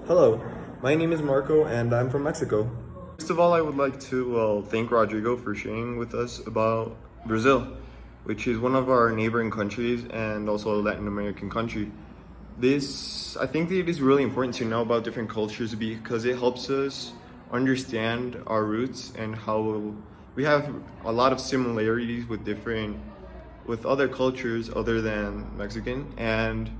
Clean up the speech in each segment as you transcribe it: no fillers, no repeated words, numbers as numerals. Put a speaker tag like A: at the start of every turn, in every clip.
A: Hello, my name is Marco and I'm from Mexico. First of all, I would like to thank Rodrigo for sharing with us about Brazil, which is one of our neighboring countries and also a Latin American country. I think that it is really important to know about different cultures because it helps us understand our roots and how we have a lot of similarities with other cultures other than Mexican, and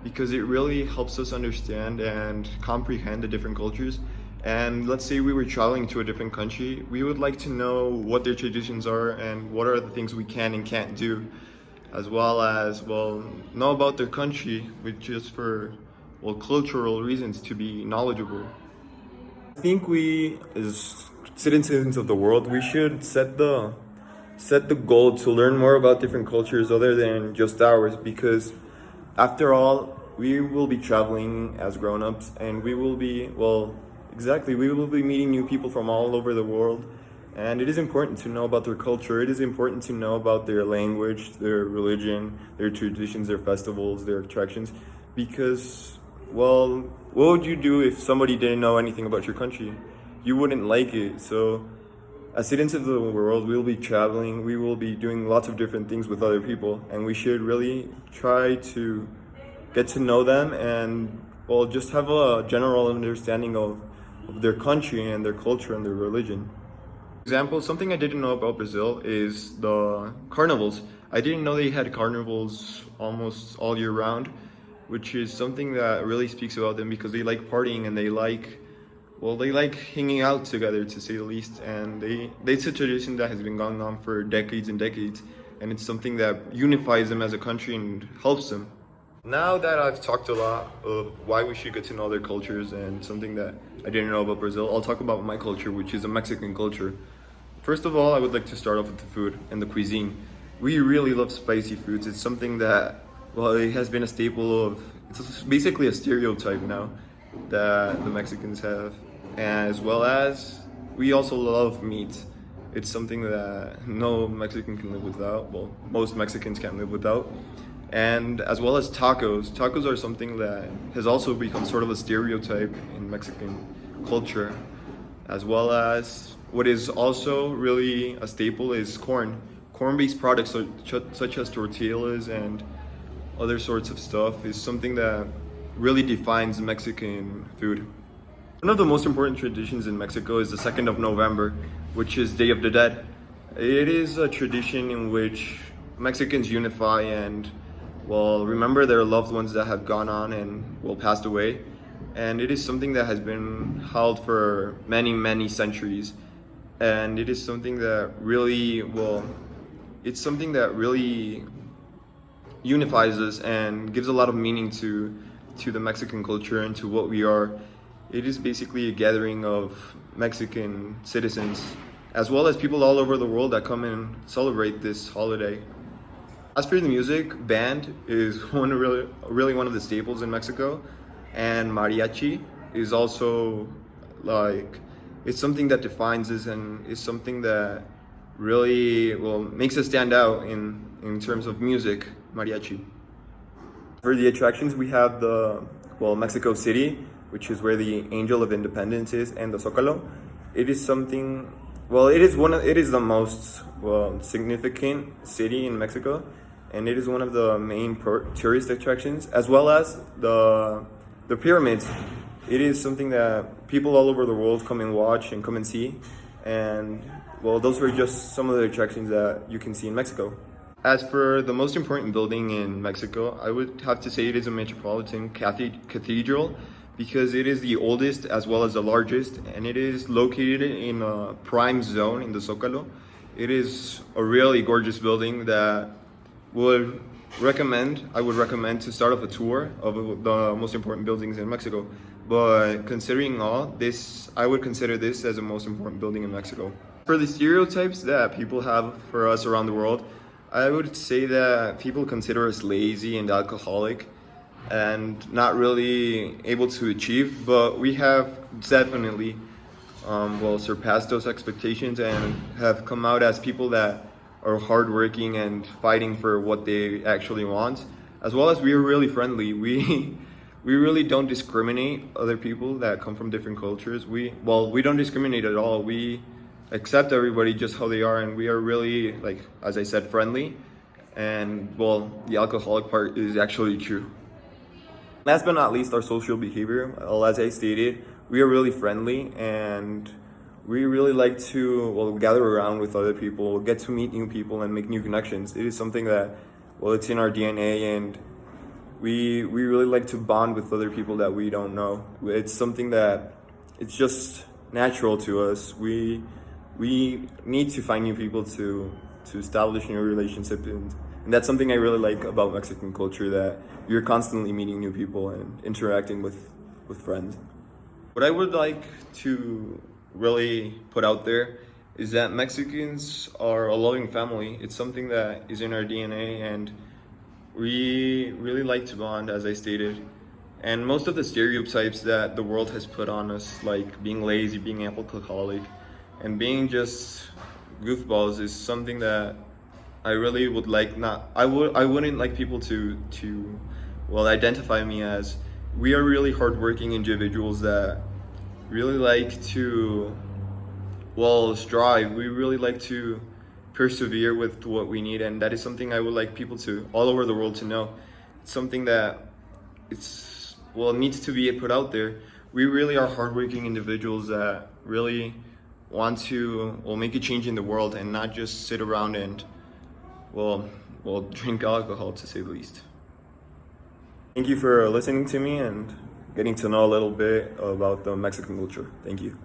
A: because it really helps us understand and comprehend the different cultures. And let's say we were traveling to a different country, we would like to know what their traditions are and what are the things we can and can't do, as well as, well, know about their country, which is for, well, cultural reasons to be knowledgeable. I think we, as citizens of the world, we should set the goal to learn more about different cultures other than just ours, because after all, we will be traveling as grown-ups and we will be, well, exactly, we will be meeting new people from all over the world. And it is important to know about their culture. It is important to know about their language, their religion, their traditions, their festivals, their attractions. Because, well, what would you do if somebody didn't know anything about your country? You wouldn't like it. So, as citizens of the world, we will be traveling, we will be doing lots of different things with other people, and we should really try to get to know them and, well, just have a general understanding of their country and their culture and their religion. For example, something I didn't know about Brazil is the carnivals. I didn't know they had carnivals almost all year round, which is something that really speaks about them because they like partying and they like hanging out together, to say the least. And it's a tradition that has been going on for decades and decades, and it's something that unifies them as a country and helps them. Now that I've talked a lot of why we should get to know their cultures and something that I didn't know about Brazil, I'll talk about my culture, which is a Mexican culture. First of all, I would like to start off with the food and the cuisine. We really love spicy foods. It's something that, well, it has been a staple of, it's basically a stereotype now that the Mexicans have. As well as, we also love meat. It's something that no Mexican can live without. Well, most Mexicans can't live without. And as well as tacos. Tacos are something that has also become sort of a stereotype in Mexican culture. As well as, what is also really a staple is corn. Corn-based products such as tortillas and other sorts of stuff is something that really defines Mexican food. One of the most important traditions in Mexico is the 2nd of November, which is Day of the Dead. It is a tradition in which Mexicans unify and, well, remember their loved ones that have gone on and, well, passed away. And it is something that has been held for many, many centuries. And it is something that really, well, it's something that really unifies us and gives a lot of meaning to the Mexican culture and to what we are. It is basically a gathering of Mexican citizens, as well as people all over the world that come and celebrate this holiday. As for the music, band is really one of the staples in Mexico, and mariachi is also, like, it's something that defines us and is something that really, well, makes us stand out in terms of music, mariachi. For the attractions, we have Mexico City, which is where the Angel of Independence is, and the Zócalo. It is something, well, it is the most, well, significant city in Mexico, and it is one of the main tourist attractions, as well as the pyramids. It is something that people all over the world come and watch and come and see, and, well, those were just some of the attractions that you can see in Mexico. As for the most important building in Mexico, I would have to say it is a Metropolitan Cathedral, because it is the oldest as well as the largest, and it is located in a prime zone in the Zócalo. It is a really gorgeous building that I would recommend to start off a tour of the most important buildings in Mexico. But considering all this, I would consider this as the most important building in Mexico. For the stereotypes that people have for us around the world, I would say that people consider us lazy and alcoholic and not really able to achieve, but we have definitely surpassed those expectations and have come out as people that are hardworking and fighting for what they actually want, as well as we are really friendly. we really don't discriminate other people that come from different cultures. We don't discriminate at all. We accept everybody just how they are, and we are really, like, as I said, friendly. And well, the alcoholic part is actually true. Last but not least, our social behavior. Well, as I stated, we are really friendly, and we really like to, well, gather around with other people, get to meet new people, and make new connections. It is something that, well, it's in our DNA, and we really like to bond with other people that we don't know. It's something that it's just natural to us. We need to find new people to establish new relationships, and that's something I really like about Mexican culture, that you're constantly meeting new people and interacting with friends. What I would like to really put out there is that Mexicans are a loving family. It's something that is in our DNA, and we really like to bond, as I stated. And most of the stereotypes that the world has put on us, like being lazy, being alcoholic, and being just goofballs, is something that I really would like not. I wouldn't like people to well, identify me as. We are really hardworking individuals that really like to, well, strive. We really like to persevere with what we need, and that is something I would like people to all over the world to know. It's something that needs to be put out there. We really are hardworking individuals that really want to, well, make a change in the world, and not just sit around and well drink alcohol, to say the least. Thank you for listening to me and getting to know a little bit about the Mexican culture. Thank you.